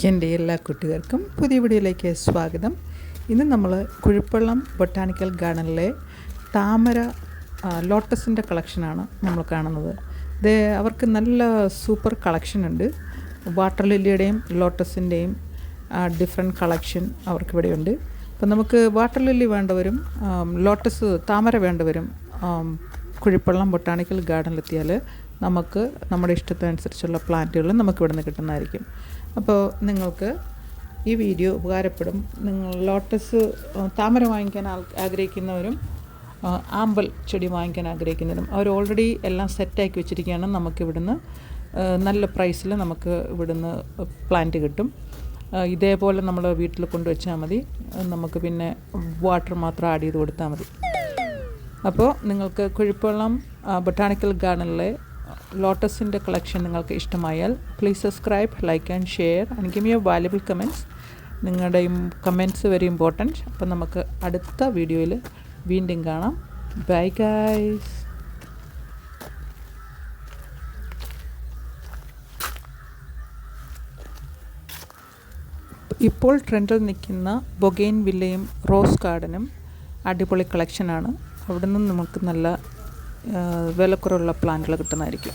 എൻ്റെ എല്ലാ കുട്ടികൾക്കും പുതിയ വീഡിയോയിലേക്ക് സ്വാഗതം. ഇന്ന് നമ്മൾ കുഴിപ്പള്ളം ബൊട്ടാണിക്കൽ ഗാർഡനിലെ താമര ലോട്ടസിൻ്റെ കളക്ഷനാണ് നമ്മൾ കാണുന്നത്. അവർക്ക് നല്ല സൂപ്പർ കളക്ഷൻ ഉണ്ട്. വാട്ടർ ലില്ലിയുടെയും ലോട്ടസിൻ്റെയും ഡിഫറെൻറ്റ് കളക്ഷൻ അവർക്കിവിടെയുണ്ട്. അപ്പോൾ നമുക്ക് വാട്ടർ ലില്ലി വേണ്ടവരും ലോട്ടസ് താമര വേണ്ടവരും കുഴിപ്പള്ളം ബൊട്ടാണിക്കൽ ഗാർഡനിലെത്തിയാൽ നമുക്ക് നമ്മുടെ ഇഷ്ടത്തിനനുസരിച്ചുള്ള പ്ലാന്റുകൾ നമുക്കിവിടെ നിന്ന് കിട്ടുന്നതായിരിക്കും. അപ്പോൾ നിങ്ങൾക്ക് ഈ വീഡിയോ ഉപകാരപ്പെടും. നിങ്ങൾ ലോട്ടസ് താമര വാങ്ങിക്കാൻ ആഗ്രഹിക്കുന്നവരും ആമ്പൽ ചെടി വാങ്ങിക്കാൻ ആഗ്രഹിക്കുന്നവരും അവർ ഓൾറെഡി എല്ലാം സെറ്റാക്കി വെച്ചിരിക്കുകയാണ്. നമുക്കിവിടുന്ന് നല്ല പ്രൈസിൽ നമുക്ക് ഇവിടുന്ന് പ്ലാന്റ് കിട്ടും. ഇതേപോലെ നമ്മൾ വീട്ടിൽ കൊണ്ടുവച്ചാൽ മതി. നമുക്ക് പിന്നെ വാട്ടർ മാത്രം ആഡ് ചെയ്ത് കൊടുത്താൽ മതി. അപ്പോൾ നിങ്ങൾക്ക് കുഴിപ്പള്ളം ബൊട്ടാണിക്കൽ ഗാർഡനിലെ ലോട്ടസിൻ്റെ കളക്ഷൻ നിങ്ങൾക്ക് ഇഷ്ടമായാൽ please subscribe, like and share and give your valuable comments. നിങ്ങളുടെയും കമൻറ്റ്സ് വെരി ഇമ്പോർട്ടൻറ്റ്. അപ്പോൾ നമുക്ക് അടുത്ത വീഡിയോയിൽ വീണ്ടും കാണാം. Bye guys. ഇപ്പോൾ ട്രെൻഡിൽ നിൽക്കുന്ന ബൊഗെയിൻ വില്ലയും റോസ് ഗാർഡനും അടിപൊളി കളക്ഷനാണ്. അവിടെ നിന്ന് നമുക്ക് നല്ല വിലക്കുറവുള്ള പ്ലാന്റുകൾ കിട്ടുന്നതായിരിക്കും.